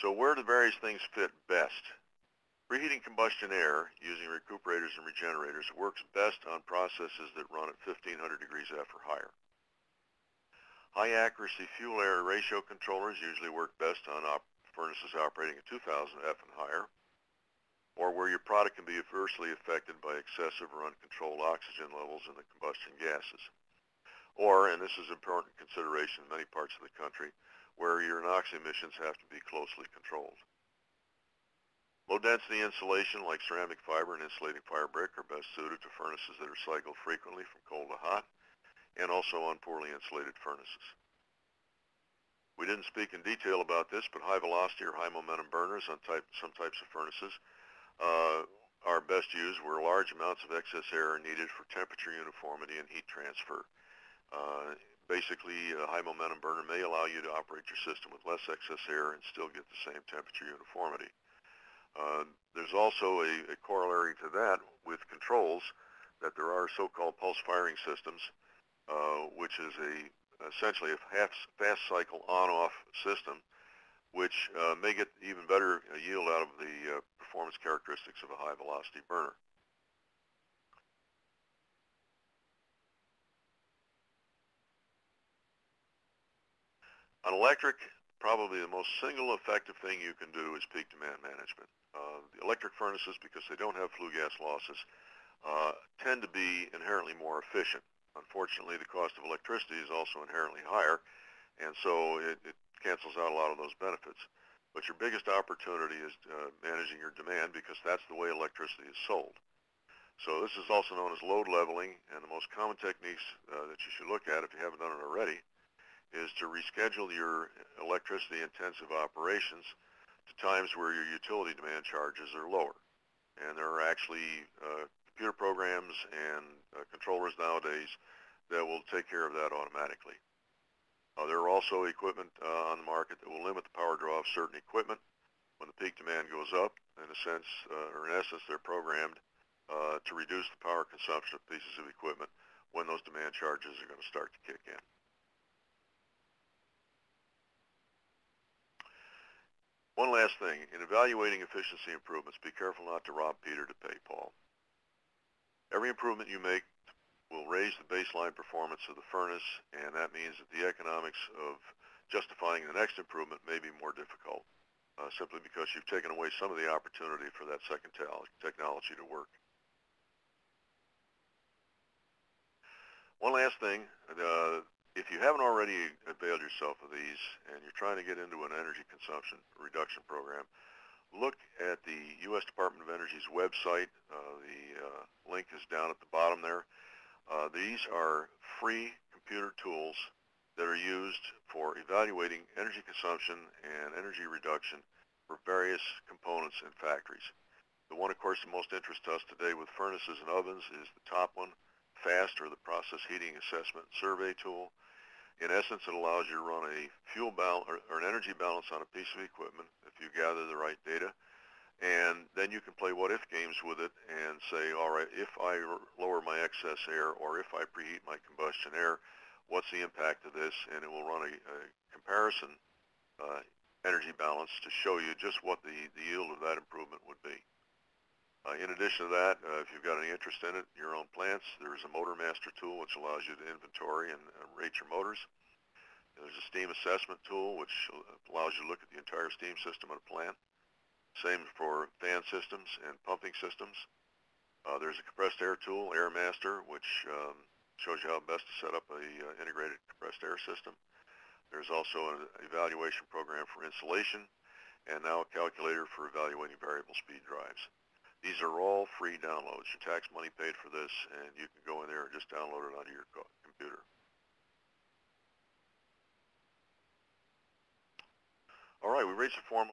So where do various things fit best? Preheating combustion air using recuperators and regenerators works best on processes that run at 1500 degrees F or higher. High accuracy fuel-air ratio controllers usually work best on furnaces operating at 2000 F and higher, or where your product can be adversely affected by excessive or uncontrolled oxygen levels in the combustion gases. Or, and this is important consideration in many parts of the country, where your NOx emissions have to be closely controlled. Low-density insulation like ceramic fiber and insulating fire brick are best suited to furnaces that are cycled frequently from cold to hot, and also on poorly insulated furnaces. We didn't speak in detail about this, but high velocity or high momentum burners on some types of furnaces are best used where large amounts of excess air are needed for temperature uniformity and heat transfer. Basically, a high momentum burner may allow you to operate your system with less excess air and still get the same temperature uniformity. There's also a corollary to that with controls that there are so-called pulse firing systems, which is essentially a fast cycle on-off system, which may get even better yield out of the performance characteristics of a high velocity burner. On electric, probably the most single effective thing you can do is peak demand management. The electric furnaces, because they don't have flue gas losses, tend to be inherently more efficient. Unfortunately, the cost of electricity is also inherently higher, and so it cancels out a lot of those benefits. But your biggest opportunity is managing your demand, because that's the way electricity is sold. So this is also known as load leveling, and the most common techniques that you should look at, if you haven't done it already, is to reschedule your electricity-intensive operations to times where your utility demand charges are lower. And there are actually computer programs and controllers nowadays that will take care of that automatically. There are also equipment on the market that will limit the power draw of certain equipment when the peak demand goes up. In essence, they're programmed to reduce the power consumption of pieces of equipment when those demand charges are going to start to kick in. One last thing, in evaluating efficiency improvements, be careful not to rob Peter to pay Paul. Every improvement you make will raise the baseline performance of the furnace, and that means that the economics of justifying the next improvement may be more difficult, simply because you've taken away some of the opportunity for that second technology to work. One last thing, if you haven't already availed yourself of these and you're trying to get into an energy consumption reduction program, look at the U.S. Department of Energy's website. The link is down at the bottom there. These are free computer tools that are used for evaluating energy consumption and energy reduction for various components in factories. The one, of course, of most interest to us today with furnaces and ovens is the top one, FAST, or the Process Heating Assessment Survey tool. In essence, it allows you to run a fuel balance or an energy balance on a piece of equipment if you gather the right data. And then you can play what-if games with it and say, all right, if I lower my excess air or if I preheat my combustion air, what's the impact of this? And it will run a comparison energy balance to show you just what the yield of that improvement would be. In addition to that, if you've got any interest in it, your own plants, there's a Motor Master tool which allows you to inventory and rate your motors. There's a steam assessment tool which allows you to look at the entire steam system in a plant. Same for fan systems and pumping systems. There's a compressed air tool, Air Master, which shows you how best to set up a integrated compressed air system. There's also an evaluation program for insulation, and now a calculator for evaluating variable speed drives. These are all free downloads. Your tax money paid for this, and you can go in there and just download it onto your computer. All right, we reached the formal